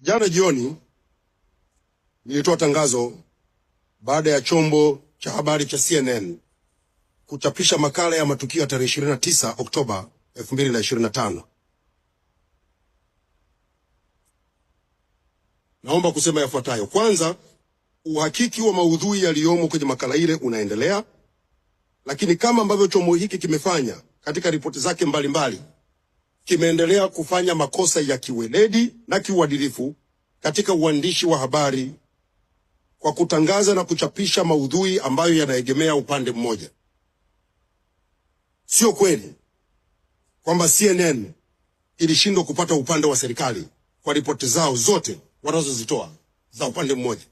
Jana jioni nilitoa tangazo baada ya chombo cha habari cha CNN kuchapisha makala ya matukio ya tarehe 29 Oktoba 2025. Naomba kusema yafuatayo. Kwanza, uhakiki wa maudhui yaliyomo kwenye makala ile unaendelea, lakini kama ambavyo chombo hiki kimefanya katika ripoti zake mbalimbali, kimeendelea kufanya makosa ya kiweledi na kiuadilifu katika uandishi wa habari kwa kutangaza na kuchapisha maudhui ambayo yanaegemea upande mmoja. Sio kweli kwamba CNN ilishindwa kupata upande wa serikali kwa ripoti zao zote wanazozitoa za upande mmoja.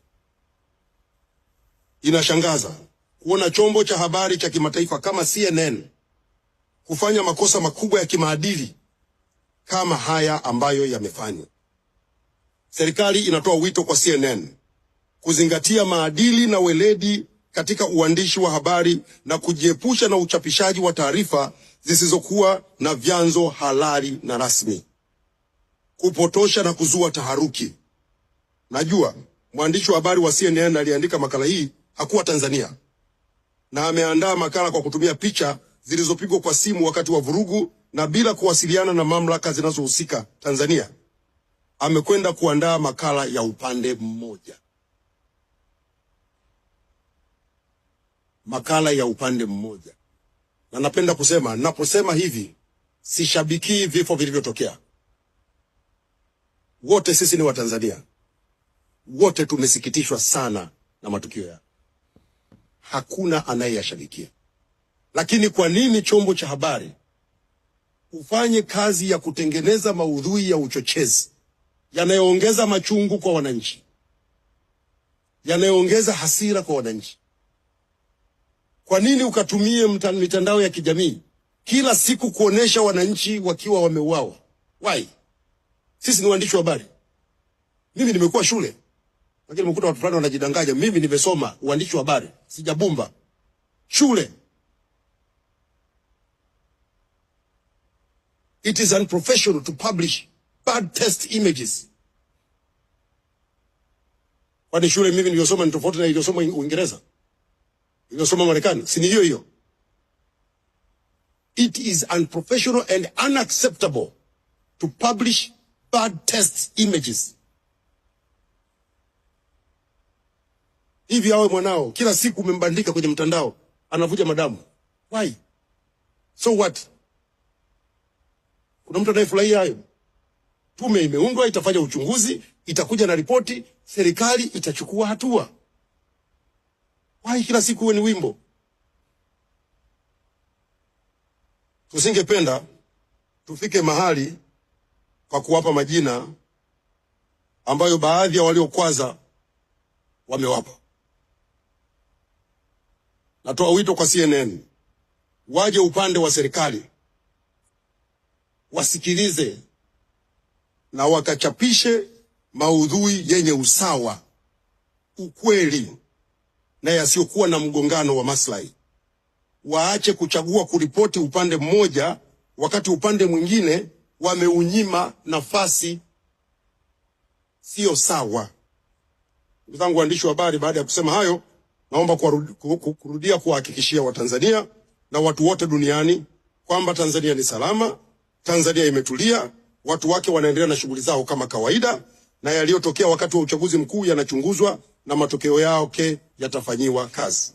Inashangaza kuona chombo cha habari cha kimataifa kama CNN kufanya makosa makubwa ya kimaadili kama haya ambayo yamefanywa. Serikali inatoa wito kwa CNN kuzingatia maadili na weledi katika uandishi wa habari na kujiepusha na uchapishaji wa taarifa zisizokuwa na vyanzo halali na rasmi, kupotosha na kuzua taharuki. Najua mwandishi wa habari wa CNN aliandika makala hii hakuwa Tanzania, na ameandaa makala kwa kutumia picha zilizopigwa kwa simu wakati wa vurugu na bila kuwasiliana na mamlaka zinazohusika Tanzania. Amekwenda kuandaa makala ya upande mmoja. Makala ya upande mmoja. Na napenda kusema, naposema hivi, sishabikii vifo vilivyotokea. Wote sisi ni Watanzania. Wote tumesikitishwa sana na matukio ya. Hakuna anayeyashabikia. Lakini kwa nini chombo cha habari ufanye kazi ya kutengeneza maudhui ya uchochezi yanayoongeza machungu kwa wananchi, yanayoongeza hasira kwa wananchi? Kwa nini ukatumie mitandao ya kijamii kila siku kuonesha wananchi wakiwa wameuawa? Why? Sisi ni waandishi wa habari. Mimi nimekuwa shule, lakini nimekuta watu fulani wanajidanganya. Mimi nimesoma uandishi wa habari, sijabumba shule. It is unprofessional to publish bad test images. Kwani shule mimi niliyosoma ni tofauti na niliyosoma Uingereza, niliyosoma Marekani? Si ni hiyo hiyo? It is unprofessional and unacceptable to publish bad test images. Hivi awe mwanao kila siku umembandika kwenye mtandao anavuja madamu. Why? So what? Kuna mtu anayefurahia hayo? Tume imeundwa, itafanya uchunguzi, itakuja na ripoti, serikali itachukua hatua. Why kila siku uwe ni wimbo? Tusingependa tufike mahali kwa kuwapa majina ambayo baadhi ya waliokwaza wamewapa. Natoa wito kwa CNN, waje upande wa serikali, wasikilize na wakachapishe maudhui yenye usawa, ukweli na yasiyokuwa na mgongano wa maslahi. Waache kuchagua kuripoti upande mmoja wakati upande mwingine wameunyima nafasi. Sio sawa. Ndugu zangu waandishi wa habari, baada ya kusema hayo, naomba kurudia kuhakikishia Watanzania na watu wote duniani kwamba Tanzania ni salama, Tanzania imetulia, watu wake wanaendelea na shughuli zao kama kawaida, na yaliyotokea wakati wa uchaguzi mkuu yanachunguzwa na matokeo yake yatafanyiwa kazi.